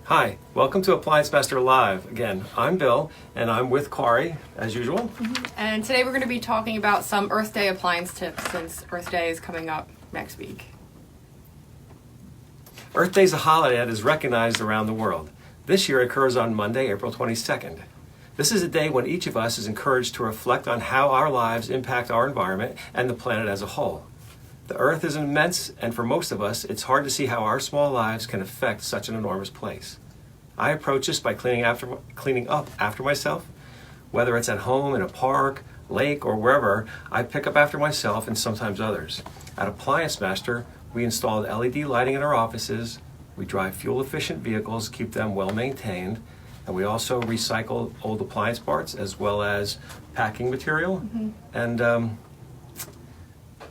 Hi, welcome to Appliance Master Live. Again, I'm Bill, and I'm with Kari, as usual. And today we're going to be talking about some Earth Day appliance tips since Earth Day is coming up next week. Earth Day is a holiday that is recognized around the world. This year it occurs on Monday, April 22nd. This is a day when each of us is encouraged to reflect on how our lives impact our environment and the planet as a whole. The Earth is immense, and for most of us, it's hard to see how our small lives can affect such an enormous place. I approach this by cleaning up after myself. Whether it's at home, in a park, lake, or wherever, I pick up after myself and sometimes others. At Appliance Master, we installed LED lighting in our offices, we drive fuel-efficient vehicles, keep them well maintained, and we also recycle old appliance parts as well as packing material. And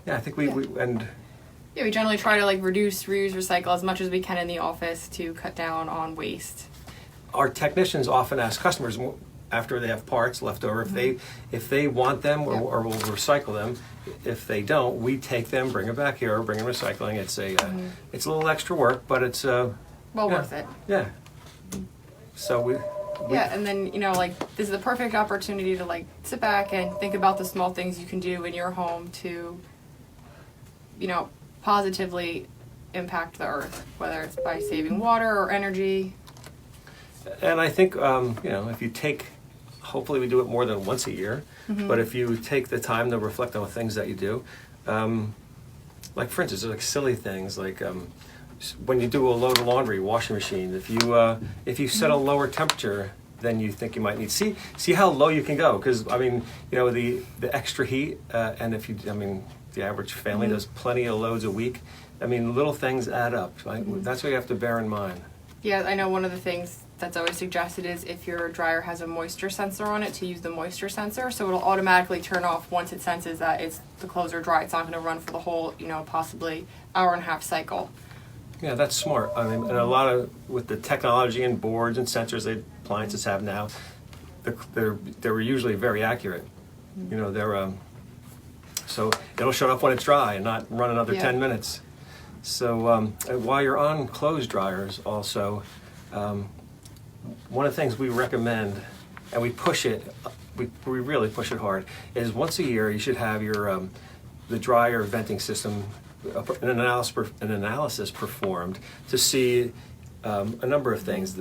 I think we generally try to reduce, reuse, recycle as much as we can in the office to cut down on waste. Our technicians often ask customers after they have parts left over if they want them or we'll recycle them. If they don't, we take them, bring them back here, bring them recycling. It's it's a little extra work, but it's worth it. Yeah. So and then this is the perfect opportunity to sit back and think about the small things you can do in your home to positively impact the earth, whether it's by saving water or energy. And I think, if you take, hopefully we do it more than once a year, but if you take the time to reflect on the things that you do, for instance, silly things when you do a load of laundry, washing machine, if you set a lower temperature than you think you might need, see how low you can go, because the extra heat, and the average family does plenty of loads a week. Little things add up. That's what you have to bear in mind. Yeah, I know one of the things that's always suggested is if your dryer has a moisture sensor on it, to use the moisture sensor, so it'll automatically turn off once it senses that the clothes are dry. It's not going to run for the whole, possibly hour and a half cycle. Yeah, that's smart. And a lot with the technology and boards and sensors that appliances have now, they're usually very accurate. So it'll shut off when it's dry and not run another 10 minutes. So while you're on clothes dryers also, one of the things we recommend, and we push it, we really push it hard, is once a year you should have your the dryer venting system, an analysis performed to see a number of things,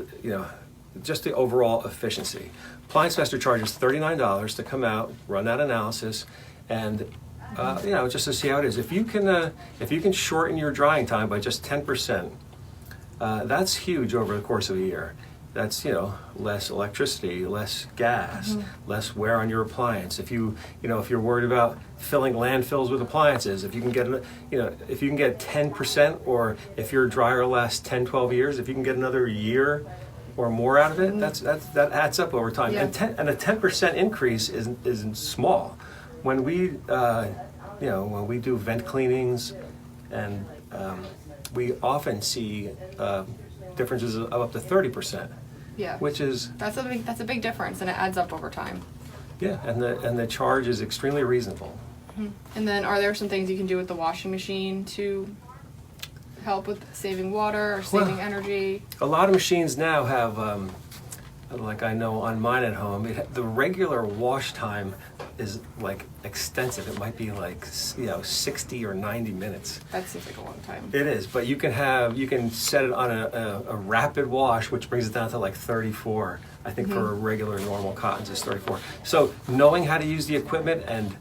just the overall efficiency. Appliance Master charges $39 to come out, run that analysis, and just to see how it is. If you can shorten your drying time by just 10%, that's huge over the course of a year. That's less electricity, less gas, less wear on your appliance. If you're worried about filling landfills with appliances, if you can get 10%, or if your dryer lasts 10, 12 years, if you can get another year or more out of it, that adds up over time. Yeah. And a 10% increase isn't small. When we do vent cleanings, and we often see differences of up to 30%. Yeah, which is that's a big difference, and it adds up over time. Yeah, and the charge is extremely reasonable. And then, are there some things you can do with the washing machine to help with saving water or saving energy? A lot of machines now have, I know on mine at home, the regular wash time is extensive. It might be 60 or 90 minutes. That seems like a long time. It is, but you can set it on a rapid wash, which brings it down to 34. I think for regular normal cottons is 34. So knowing how to use the equipment and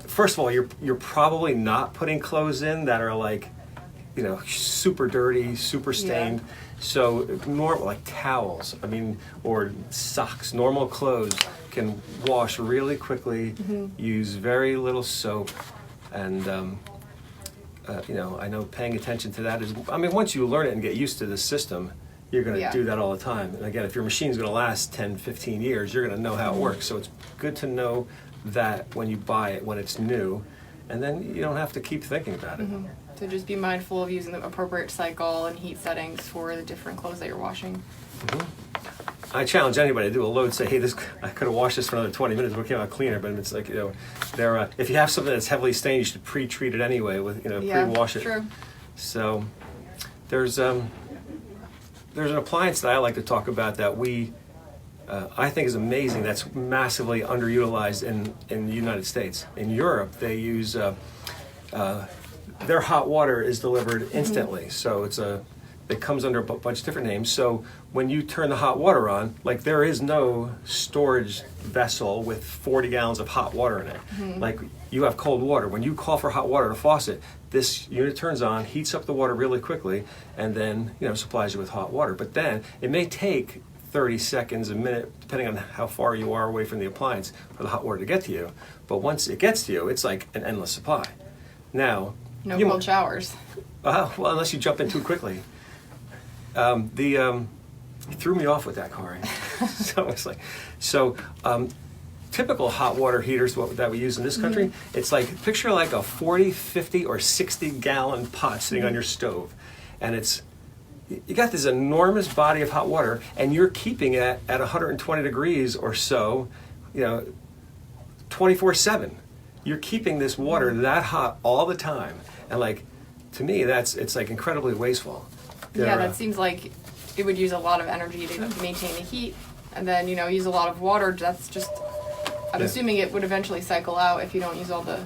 first of all, you're probably not putting clothes in that are super dirty, super stained. Yeah. So normal, towels, or socks, normal clothes can wash really quickly, use very little soap, and I know paying attention to that is, once you learn it and get used to the system, you're going to do that all the time. And again, if your machine's going to last 10, 15 years, you're going to know how it works. So it's good to know that when you buy it, when it's new, and then you don't have to keep thinking about it. So just be mindful of using the appropriate cycle and heat settings for the different clothes that you're washing. I challenge anybody to do a load, say, hey, I could have washed this for another 20 minutes, but it came out cleaner. But it's if you have something that's heavily stained, you should pre-treat it anyway with, pre-wash it. True. So there's an appliance that I like to talk about that I think is amazing, that's massively underutilized in the United States. In Europe, they use, their hot water is delivered instantly. So it comes under a bunch of different names. So when you turn the hot water on, like there is no storage vessel with 40 gallons of hot water in it. Like you have cold water. When you call for hot water at a faucet, this unit turns on, heats up the water really quickly, and then supplies you with hot water. But then it may take 30 seconds, a minute, depending on how far you are away from the appliance for the hot water to get to you. But once it gets to you, it's like an endless supply. Now, No cold showers. Well, unless you jump in too quickly. You threw me off with that, Kari. So it's like, typical hot water heaters that we use in this country, it's like, picture like a 40, 50, or 60 gallon pot sitting on your stove. And you got this enormous body of hot water, and you're keeping it at 120 degrees or so, 24/7. You're keeping this water that hot all the time. And like, to me, it's like incredibly wasteful. Yeah, that seems like it would use a lot of energy to maintain the heat, and then use a lot of water. That's just, I'm assuming it would eventually cycle out if you don't use all the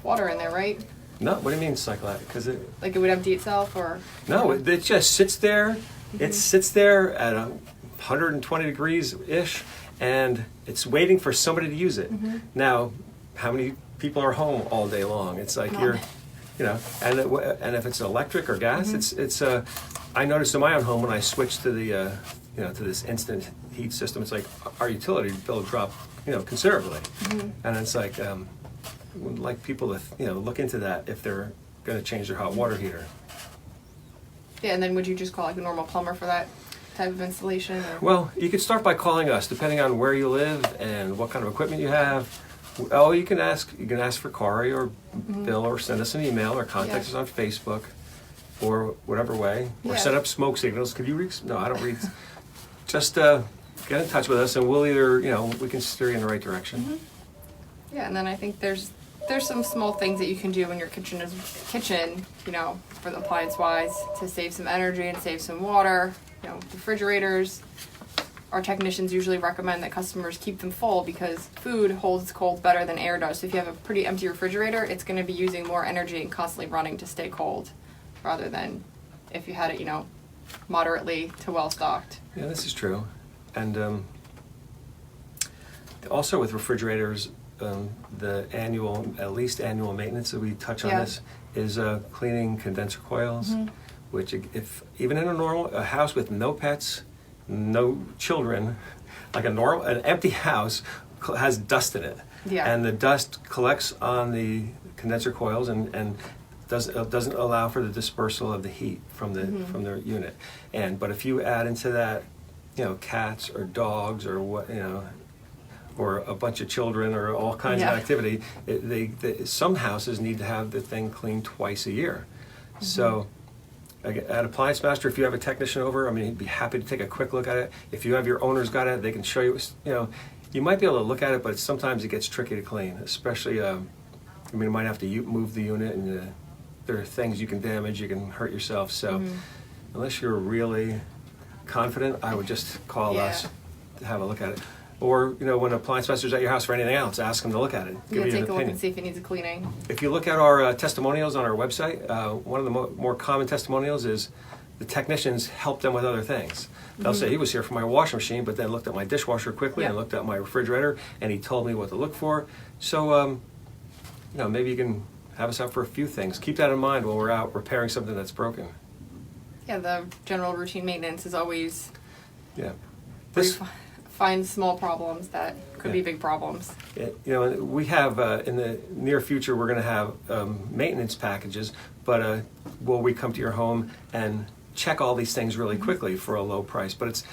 water in there, right? No, what do you mean cycle out? Because it would empty itself, or no, it just sits there. It sits there at 120 degrees ish, and it's waiting for somebody to use it. Now, how many people are home all day long? It's like and if it's electric or gas, it's I noticed in my own home when I switched to the to this instant heat system, it's like our utility bill dropped considerably, and it's like would like people to look into that if they're going to change their hot water heater. Yeah, and then would you just call like a normal plumber for that type of installation? Or? Well, you could start by calling us, depending on where you live and what kind of equipment you have. Oh, you can ask for Kari or Bill, or send us an email, or contact us on Facebook, or whatever way, or set up smoke signals. Could you read? No, I don't read. Just get in touch with us, and we'll either we can steer you in the right direction. Yeah, and then I think there's some small things that you can do in your kitchen, for the appliance wise, to save some energy and save some water. Refrigerators. Our technicians usually recommend that customers keep them full because food holds cold better than air does. So if you have a pretty empty refrigerator, it's going to be using more energy and constantly running to stay cold, rather than if you had it, moderately to well stocked. Yeah, this is true. And also with refrigerators, the at least annual maintenance that we touch on this is cleaning condenser coils, which if even in a house with no pets, no children, like an empty house has dust in it. Yeah. And the dust collects on the condenser coils and doesn't allow for the dispersal of the heat from the unit. But if you add into that, cats or dogs or what, or a bunch of children or all kinds of activity, some houses need to have the thing cleaned twice a year. So at Appliance Master, if you have a technician over, he'd be happy to take a quick look at it. If you have your owners got it, they can show you. You might be able to look at it, but sometimes it gets tricky to clean. Especially, you might have to move the unit, and there are things you can damage, you can hurt yourself. So, unless you're really confident, I would just call us to have a look at it. Or, when Appliance Master's at your house for anything else, ask them to look at it. Give you take an a look opinion. and see if it needs a cleaning. If you look at our testimonials on our website, one of the more common testimonials is the technicians help them with other things. They'll say, he was here for my washing machine, but then looked at my dishwasher quickly and looked at my refrigerator, and he told me what to look for. So, maybe you can have us out for a few things. Keep that in mind when we're out repairing something that's broken. Yeah, the general routine maintenance is always find small problems that could be big problems. We have in the near future we're going to have maintenance packages, but will we come to your home and check all these things really quickly for a low price? But it's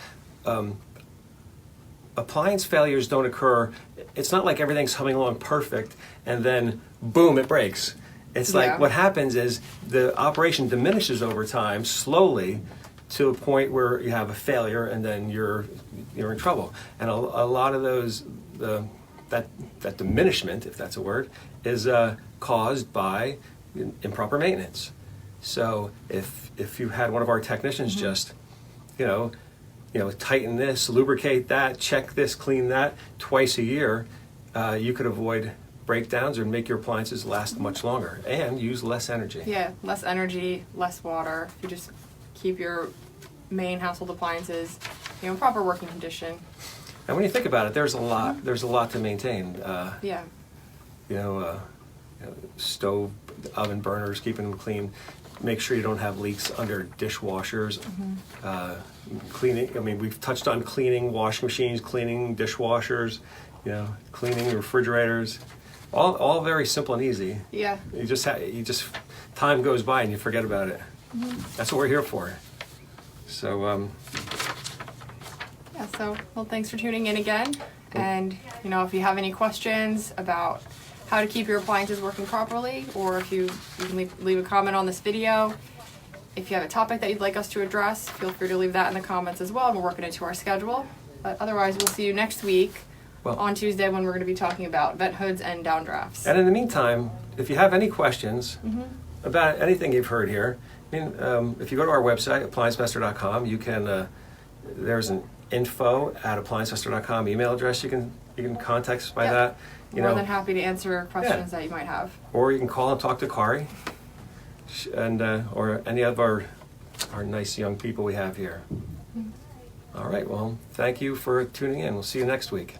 appliance failures don't occur. It's not like everything's humming along perfect and then boom, it breaks. It's like what happens is the operation diminishes over time slowly to a point where you have a failure and then you're in trouble. And a lot of those that diminishment, if that's a word, is caused by improper maintenance. So if you had one of our technicians just, you know, tighten this, lubricate that, check this, clean that twice a year, you could avoid breakdowns or make your appliances last much longer and use less energy. Yeah, less energy, less water. If you just keep your main household appliances, you know, in proper working condition. And when you think about it, there's a lot to maintain. Yeah. You know, stove, oven burners, keeping them clean. Make sure you don't have leaks under dishwashers. Cleaning, I mean, we've touched on cleaning washing machines, cleaning dishwashers, you know, cleaning refrigerators. All very simple and easy. Yeah. You just time goes by and you forget about it. That's what we're here for. So, Yeah, so, well, thanks for tuning in again. And, you know, if you have any questions about how to keep your appliances working properly, or if you can leave a comment on this video. If you have a topic that you'd like us to address, feel free to leave that in the comments as well, and we'll work it into our schedule. But otherwise, we'll see you next week on Tuesday when we're going to be talking about vent hoods and downdrafts. And in the meantime, if you have any questions about anything you've heard here, I mean, if you go to our website, APPLIANCEMASTER.com, you can, there's an info@APPLIANCEMASTER.com email address. You can contact us by that. More than happy to answer questions that you might have. Or you can call and talk to Kari, and or any of our nice young people we have here. All right, well, thank you for tuning in. We'll see you next week.